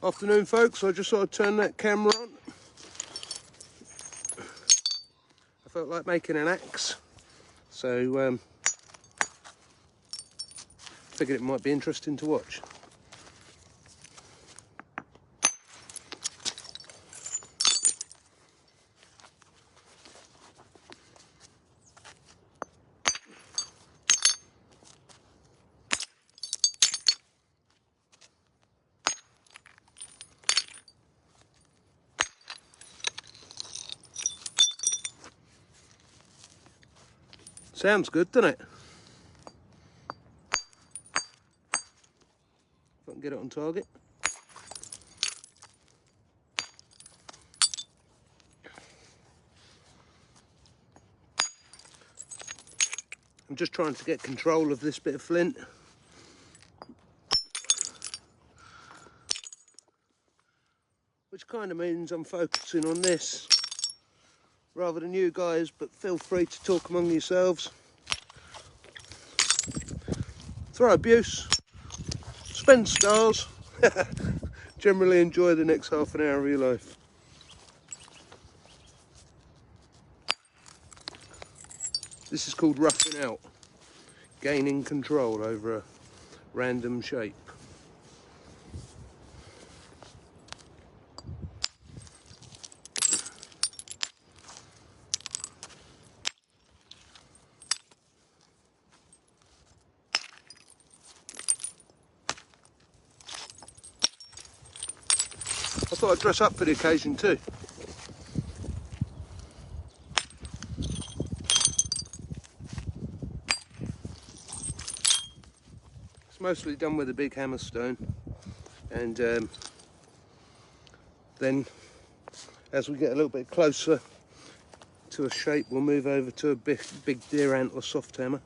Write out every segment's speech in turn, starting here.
Afternoon folks, I just thought I'd turn that camera on. I felt like making an axe, so figured it might be interesting to watch. Sounds good, doesn't it? If I can get it on target. I'm just trying to get control of this bit of flint. Which kind of means I'm focusing on this rather than you guys, but feel free to talk among yourselves. Throw abuse, spend stars, generally enjoy the next half an hour of your life. This is called roughing out, gaining control over a random shape. I thought I'd dress up for the occasion too. It's mostly done with a big hammerstone, and then as we get a little bit closer to a shape, we'll move over to a big deer antler soft hammer.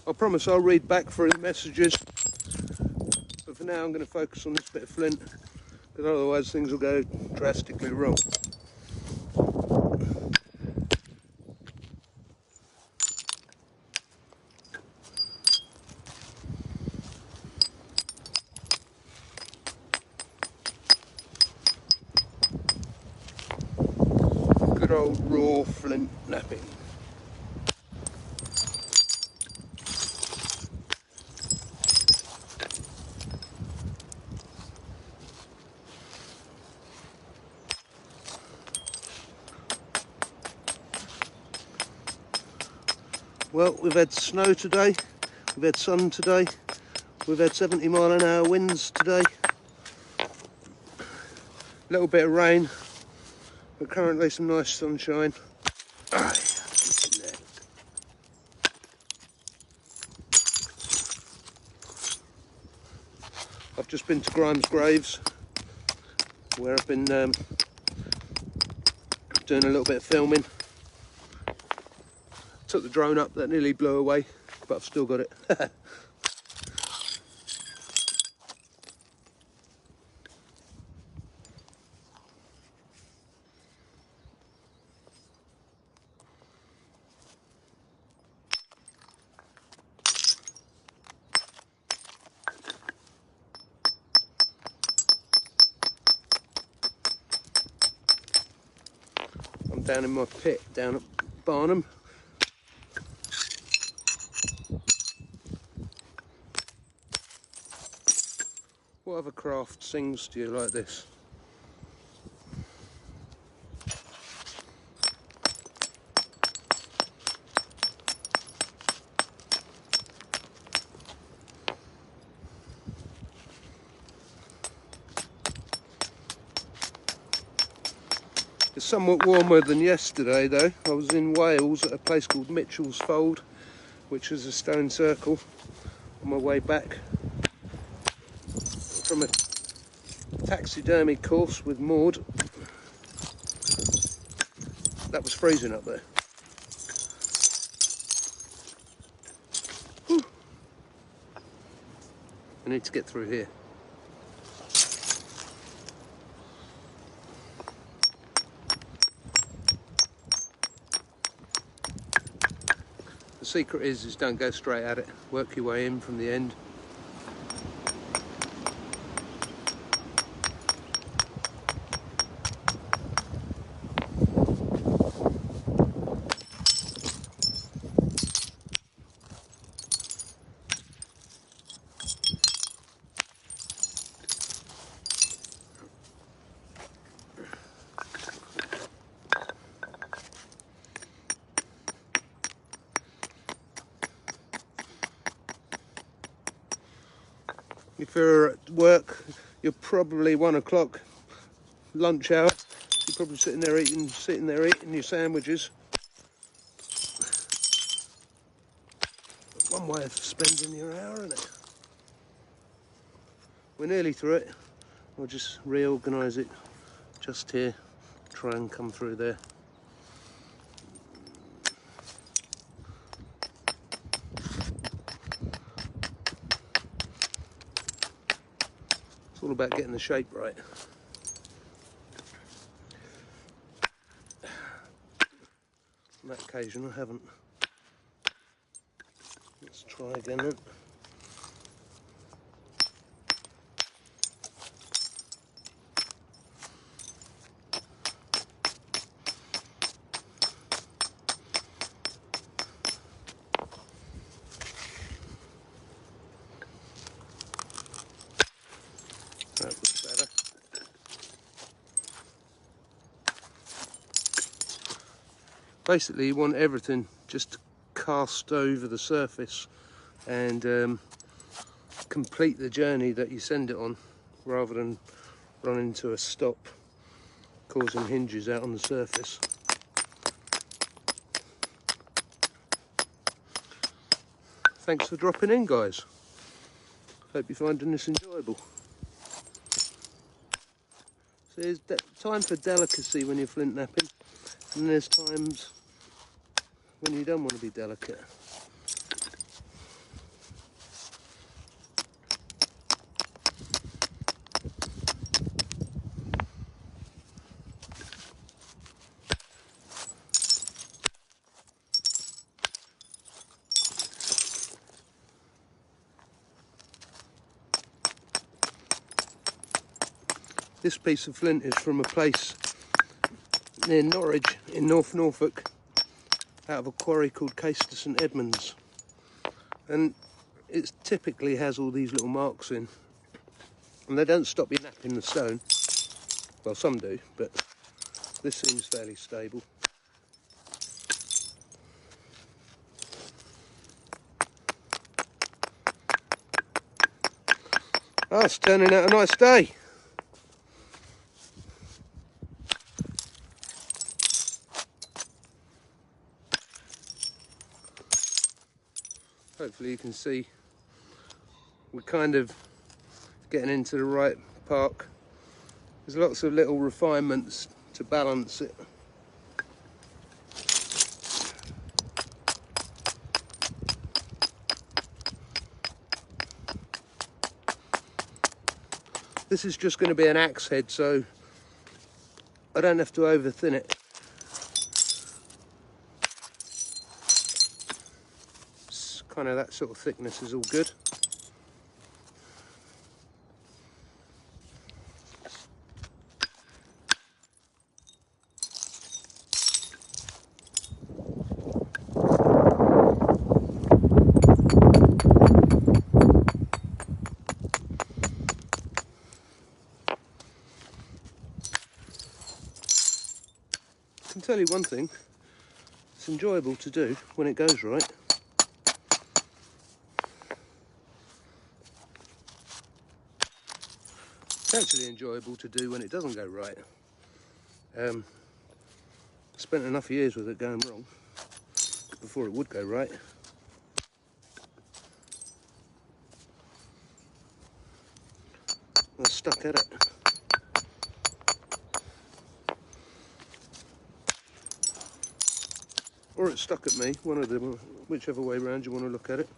I promise I'll read back through the messages, but for now I'm going to focus on this bit of flint, because otherwise things will go drastically wrong. Good old raw flint knapping. Well, we've had snow today, we've had sun today, we've had 70-mile-an-hour winds today, a little bit of rain, but currently some nice sunshine. I've just been to Grimes Graves, where I've been doing a little bit of filming. Took the drone up, that nearly blew away, but I've still got it. I'm down in my pit down at Barnum. What other craft sings to you like this? It's somewhat warmer than yesterday though. I was in Wales at a place called Mitchell's Fold, which is a stone circle, on my way back from a taxidermy course with Maud. That was freezing up there. Whew. I need to get through here. secret is don't go straight at it. Work your way in from the end. If you're at work, you're probably 1 o'clock, lunch hour. You're probably sitting there eating your sandwiches. One way of spending your hour, isn't it? We're nearly through it. I'll just reorganise it just here. Try and come through there. It's all about getting the shape right. On that occasion I haven't. Let's try again then. That looks better. Basically you want everything just cast over the surface and complete the journey that you send it on, rather than run into a stop causing hinges out on the surface. Thanks for dropping in, guys. Hope you're finding this enjoyable. So there's time for delicacy when you're flint knapping, and there's times when you don't want to be delicate. This piece of flint is from a place near Norwich in North Norfolk, out of a quarry called Caister St Edmunds, and it typically has all these little marks in, and they don't stop you knapping the stone. Well, some do, but this seems fairly stable. Oh, it's turning out a nice day. Hopefully you can see we're kind of getting into the right park. There's lots of little refinements to balance it. This is just going to be an axe head, so I don't have to over thin it. It's kind of that sort of thickness is all good. I can tell you one thing, it's enjoyable to do when it goes right. It's actually enjoyable to do when it doesn't go right. I spent enough years with it going wrong before it would go right. I was stuck at it. Or it's stuck at me, one of them, whichever way round you want to look at it.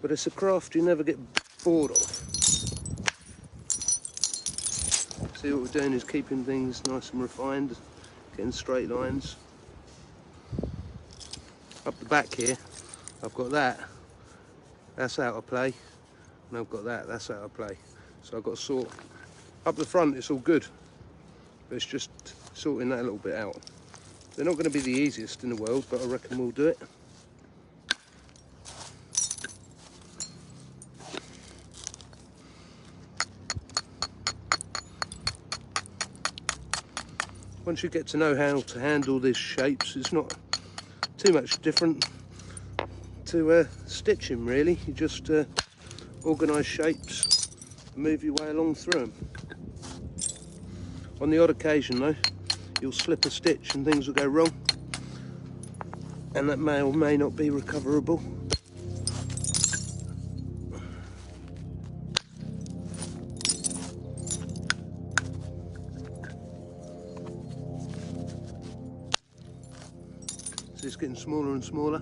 But it's a craft you never get bored of. See, See, what we're doing is keeping things nice and refined, getting straight lines. Up the back here, I've got that's out of play, and I've got that's out of play. So I've got to sort. Up the front it's all good, but it's just sorting that a little bit out. They're not going to be the easiest in the world, but I reckon we'll do it. Once you get to know how to handle these shapes, it's not too much different to stitching really. You just organise shapes and move your way along through them. On the odd occasion though, you'll slip a stitch and things will go wrong, and that may or may not be recoverable. So it's getting smaller and smaller.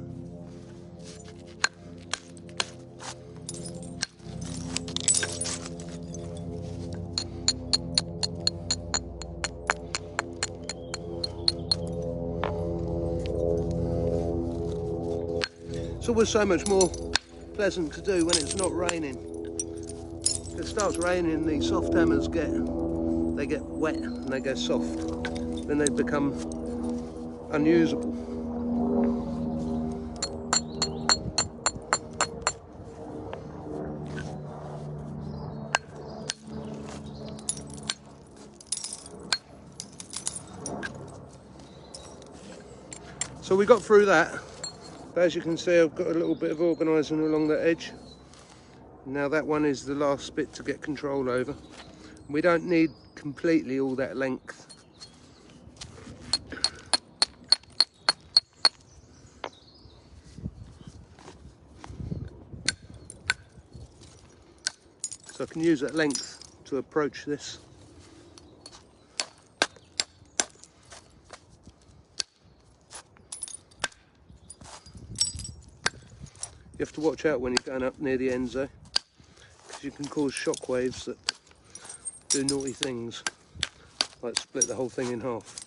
It's always so much more pleasant to do when it's not raining. If it starts raining, these soft hammers get wet and they go soft. Then they become unusable. So we got through that. But as you can see, I've got a little bit of organising along that edge. Now that one is the last bit to get control over. We don't need completely all that length. So I can use that length to approach this. You have to watch out when you're going up near the ends though, because you can cause shock waves that do naughty things, like split the whole thing in half.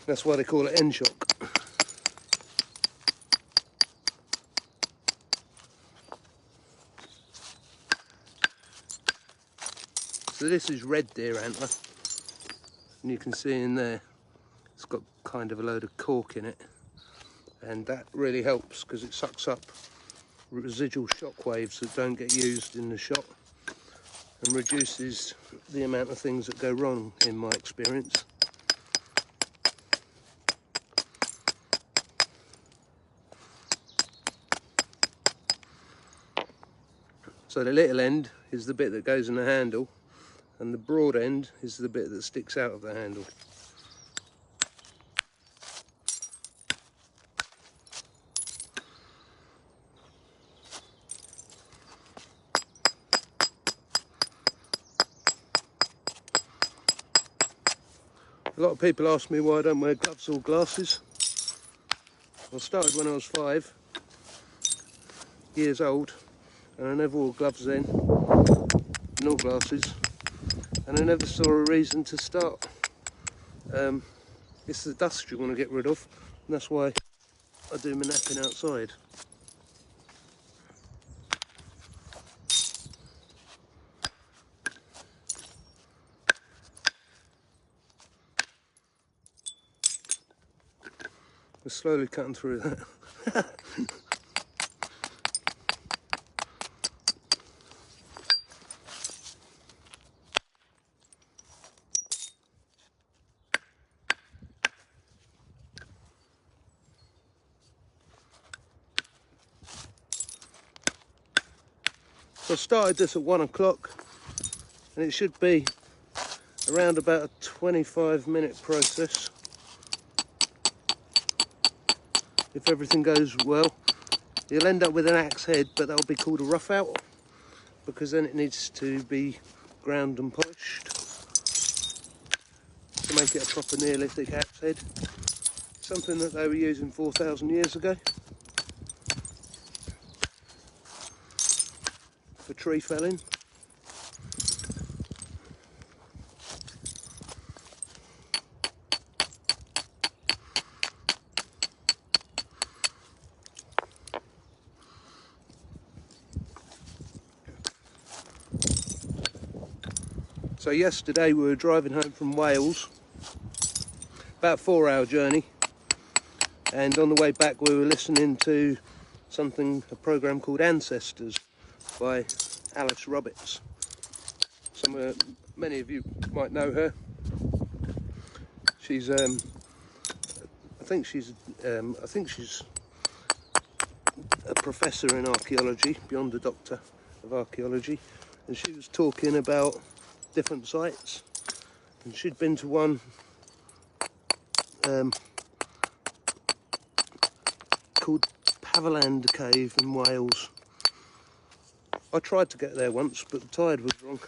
That's why they call it end shock. So this is red deer antler, and you can see in there it's got kind of a load of cork in it, and that really helps because it sucks up residual shock waves that don't get used in the shot and reduces the amount of things that go wrong, in my experience. So the little end is the bit that goes in the handle, and the broad end is the bit that sticks out of the handle. A lot of people ask me why I don't wear gloves or glasses. I started when I was 5 years old, and I never wore gloves then, nor glasses, and I never saw a reason to start. It's the dust you want to get rid of, and that's why I do my napping outside. We're slowly cutting through that. So I started this at 1 o'clock, and it should be around about a 25-minute process. If everything goes well, you'll end up with an axe head, but that'll be called a rough out, because then it needs to be ground and polished to make it a proper Neolithic axe head. Something that they were using 4,000 years ago for tree felling. So yesterday we were driving home from Wales, about a 4-hour journey, and on the way back we were listening to a program called Ancestors by Alice Roberts. Many of you might know her. She's I think she's a professor in archaeology, beyond a doctor of archaeology, and she was talking about different sites, and she'd been to one called Paviland Cave in Wales. I tried to get there once, but the tide was wrong,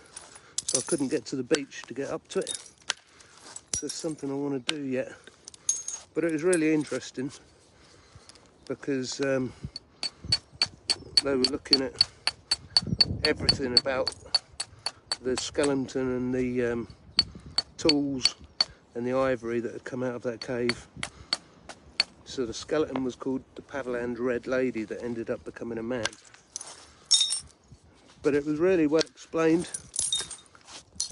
so I couldn't get to the beach to get up to it. So it's something I want to do yet. But it was really interesting because they were looking at everything about the skeleton and the tools and the ivory that had come out of that cave. So the skeleton was called the Paviland Red Lady, that ended up becoming a man. But it was really well explained,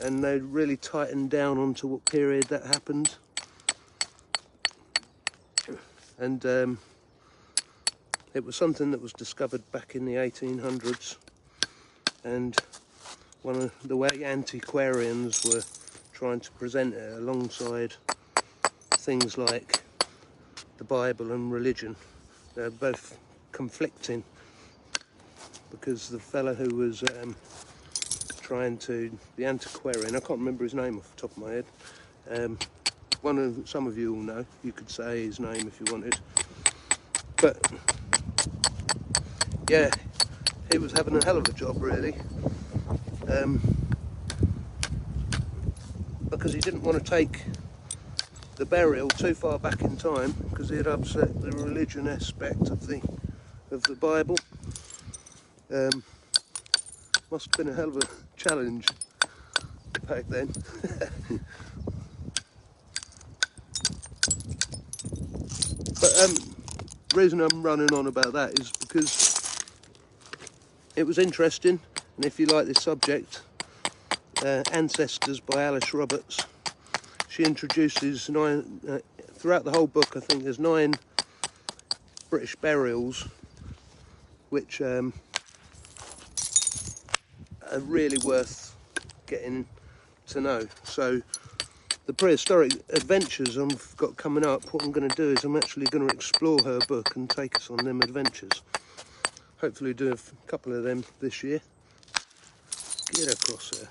and they really tightened down onto what period that happened. And it was something that was discovered back in the 1800s, and one of the way antiquarians were trying to present it alongside things like the Bible and religion. They're both conflicting, because the fella who was the antiquarian, I can't remember his name off the top of my head, some of you will know, you could say his name if you wanted, but yeah, he was having a hell of a job really, because he didn't want to take the burial too far back in time, because he'd upset the religion aspect of the Bible. Must have been a hell of a challenge back then. But the reason I'm running on about that is because it was interesting, and if you like this subject, Ancestors by Alice Roberts, she introduces throughout the whole book, I think there's 9 British burials which are really worth getting to know. So the prehistoric adventures I've got coming up, what I'm going to do is I'm actually going to explore her book and take us on them adventures. Hopefully do a couple of them this year. Get across there.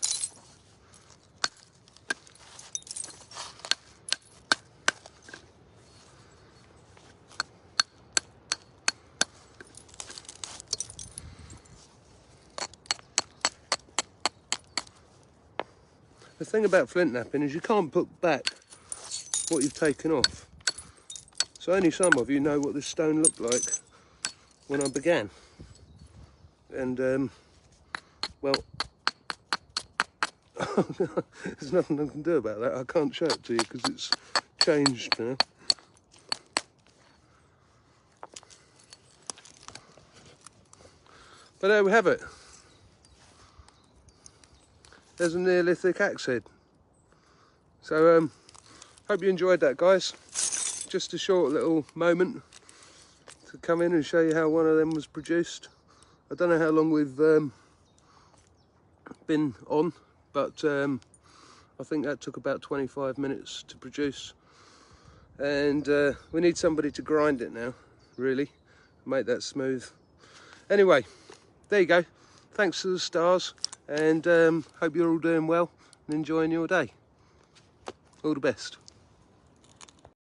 The thing about flint knapping is you can't put back what you've taken off. So only some of you know what this stone looked like when I began. And, well, there's nothing I can do about that. I can't show it to you because it's changed now. But there we have it. There's a Neolithic axe head. So hope you enjoyed that, guys. Just a short little moment to come in and show you how one of them was produced. I don't know how long we've been on, but I think that took about 25 minutes to produce. And we need somebody to grind it now, really, make that smooth. Anyway, there you go. Thanks to the stars, and hope you're all doing well and enjoying your day. All the best.